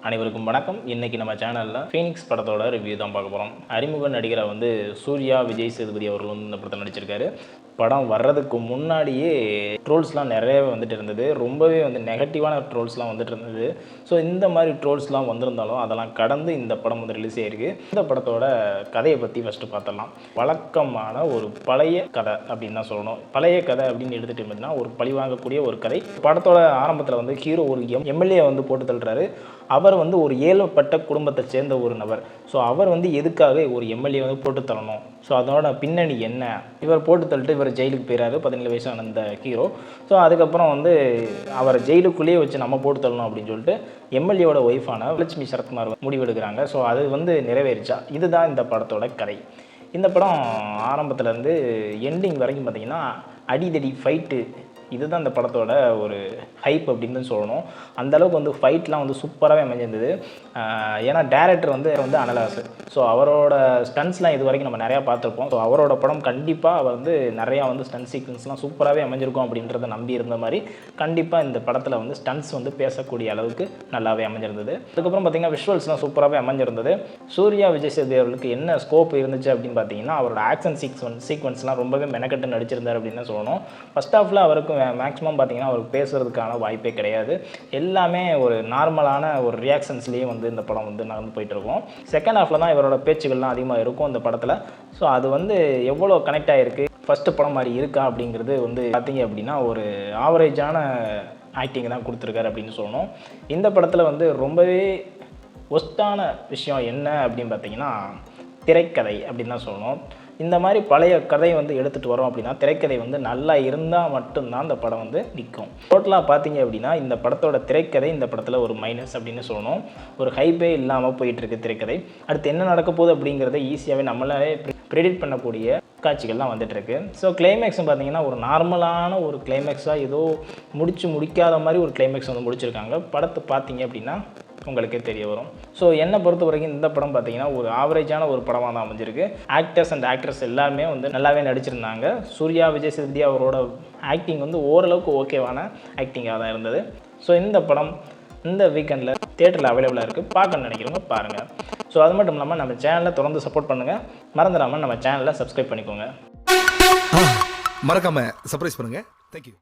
அனைவருக்கும் வணக்கம். இன்னைக்கு நம்ம சேனலில் ஃபீனிக்ஸ் படத்தோட ரிவ்யூ தான் பார்க்க போகிறோம். அறிமுக நடிகரை சூர்யா விஜய் சேதுபதி அவர்கள் இந்த படத்தில் நடிச்சிருக்காரு. படம் வர்றதுக்கு முன்னாடியே ட்ரோல்ஸ்லாம் நிறையவே வந்துட்டு இருந்தது. ரொம்பவே நெகட்டிவான ட்ரோல்ஸ்லாம் வந்துட்டு இருந்தது. ஸோ இந்த மாதிரி ட்ரோல்ஸ்லாம் வந்திருந்தாலும் அதெல்லாம் கடந்து இந்த படம் ரிலீஸ் ஆகிருக்கு. இந்த படத்தோட கதையை பற்றி ஃபஸ்ட்டு பார்த்துடலாம். வழக்கமான ஒரு பழைய கதை அப்படின்னு தான் சொல்லணும். பழைய கதை அப்படின்னு எடுத்துகிட்டு இருந்தீங்கன்னா ஒரு பழி வாங்கக்கூடிய ஒரு கதை. படத்தோட ஆரம்பத்தில் ஹீரோ ஒரு எம்எல்ஏ போட்டு தள்ளுறாரு. அவர் ஒரு ஏழ்பட்ட குடும்பத்தை சேர்ந்த ஒரு நபர். ஸோ அவர் எதுக்காக ஒரு எம்எல்ஏ போட்டு தள்ளணும், ஸோ அதோட பின்னணி என்ன, இவர் போட்டு தள்ளிட்டு இவர் ஜெயிலுக்கு போயிறாரு 17 வயசான அந்த ஹீரோ. ஸோ அதுக்கப்புறம் அவரை ஜெயிலுக்குள்ளேயே வச்சு நம்ம போட்டு தள்ளணும் அப்படின்னு சொல்லிட்டு எம்எல்ஏவோட ஒய்ஃபான லட்சுமி சரத்குமார் முடிவெடுக்கிறாங்க. ஸோ அது நிறைவேறிச்சா. இதுதான் இந்த படத்தோட கதை. இந்த படம் ஆரம்பத்துலேருந்து எண்டிங் வரைக்கும் பார்த்திங்கன்னா அடிதடி ஃபைட்டு, இதுதான் இந்த படத்தோட ஒரு ஹைப் அப்படின்னு சொல்லணும். அந்தளவுக்கு ஃபைட்லாம் சூப்பராகவே அமைஞ்சிருந்தது. ஏன்னா டேரக்டர் அனலாஸ். ஸோ அவரோட ஸ்டன்ஸ்லாம் இது வரைக்கும் நம்ம நிறையா பார்த்துருப்போம். ஸோ அவரோட படம் கண்டிப்பாக அவர் நிறையா ஸ்டன் சீக்வன்ஸ்லாம் சூப்பராகவே அமைஞ்சிருக்கும் அப்படின்றத நம்பி இருந்த மாதிரி கண்டிப்பாக இந்த படத்தில் ஸ்டன்ஸ் பேசக்கூடிய அளவுக்கு நல்லாவே அமைஞ்சிருந்தது. அதுக்கப்புறம் பார்த்திங்கன்னா விஷுவல்ஸ்லாம் சூப்பராகவே அமைஞ்சிருந்தது. சூர்யா விஜய் சேதுபதி அவர்களுக்கு என்ன ஸ்கோப் இருந்துச்சு அப்படின்னு பார்த்தீங்கன்னா அவரோட ஆக்ஷன் சீக்வன்ஸ்லாம் ரொம்பவே மெனக்கட்டு நடிச்சிருந்தார் அப்படின்னு சொல்லணும். ஃபர்ஸ்ட் ஹாஃபில் அவருக்கு மேக்ஸிமம் பார்த்திங்கன்னா அவருக்கு பேசுகிறதுக்கான வாய்ப்பே கிடையாது. எல்லாமே ஒரு நார்மலான ஒரு ரியாக்ஷன்ஸ்லேயே இந்த படம் நடந்து போயிட்டுருக்கும். செகண்ட் ஹாஃபில் தான் இவரோட பேச்சுகள்லாம் அதிகமாக இருக்கும் இந்த படத்தில். ஸோ அது எவ்வளோ கனெக்ட் ஆகிருக்கு, ஃபஸ்ட்டு படம் மாதிரி இருக்கா அப்படிங்கிறது பார்த்திங்க அப்படின்னா ஒரு ஆவரேஜான ஆக்டிங் தான் கொடுத்துருக்காரு அப்படின்னு சொல்லணும். இந்த படத்தில் ரொம்பவே ஒஸ்ட்டான விஷயம் என்ன அப்படின்னு பார்த்திங்கன்னா திரைக்கதை அப்படின்னு தான் சொல்லணும். இந்த மாதிரி பழைய கதையை எடுத்துகிட்டு வரோம் அப்படின்னா திரைக்கதை நல்லா இருந்தால் மட்டும்தான் இந்த படம் நிற்கும். டோட்டலாக பார்த்தீங்க அப்படின்னா இந்த படத்தோட திரைக்கதை இந்த படத்தில் ஒரு மைனஸ் அப்படின்னு சொல்லணும். ஒரு ஹைப்பே இல்லாமல் போயிட்டுருக்கு திரைக்கதை. அடுத்து என்ன நடக்க போகுது அப்படிங்கிறத ஈஸியாகவே நம்மளாலே ப்ரெடிக்ட் பண்ணக்கூடிய காட்சிகள்லாம் வந்துட்டுருக்கு. ஸோ கிளைமேக்ஸ்னு பார்த்தீங்கன்னா ஒரு நார்மலான ஒரு கிளைமேக்ஸாக ஏதோ முடிக்காத மாதிரி ஒரு கிளைமேக்ஸ் முடிச்சிருக்காங்க. படத்தை பார்த்தீங்க அப்படின்னா உங்களுக்கே தெரிய வரும். ஸோ என்னை பொறுத்த வரைக்கும் இந்த படம் பார்த்தீங்கன்னா ஒரு ஆவரேஜான ஒரு படமாக தான் அமைஞ்சிருக்கு. ஆக்டர்ஸ் அண்ட் ஆக்ட்ரஸ் எல்லாருமே நல்லாவே நடிச்சிருந்தாங்க. சூர்யா விஜய் சேதுபதி அவரோட ஆக்டிங் ஓரளவுக்கு ஓகேவான ஆக்டிங்காக தான் இருந்தது. ஸோ இந்த படம் இந்த வீக்கெண்டில் தியேட்டரில் அவைலபிளாக இருக்குது. பார்க்கணும்னு நினைக்கிறவங்க பாருங்கள். ஸோ அது மட்டும் இல்லாமல் நம்ம சேனலில் தொடர்ந்து சப்போர்ட் பண்ணுங்கள். மறந்துடாமல் நம்ம சேனலை சப்ஸ்கிரைப் பண்ணிக்கோங்க. மறக்காமல் சர்ப்ரைஸ் பண்ணுங்கள். தேங்க்யூ.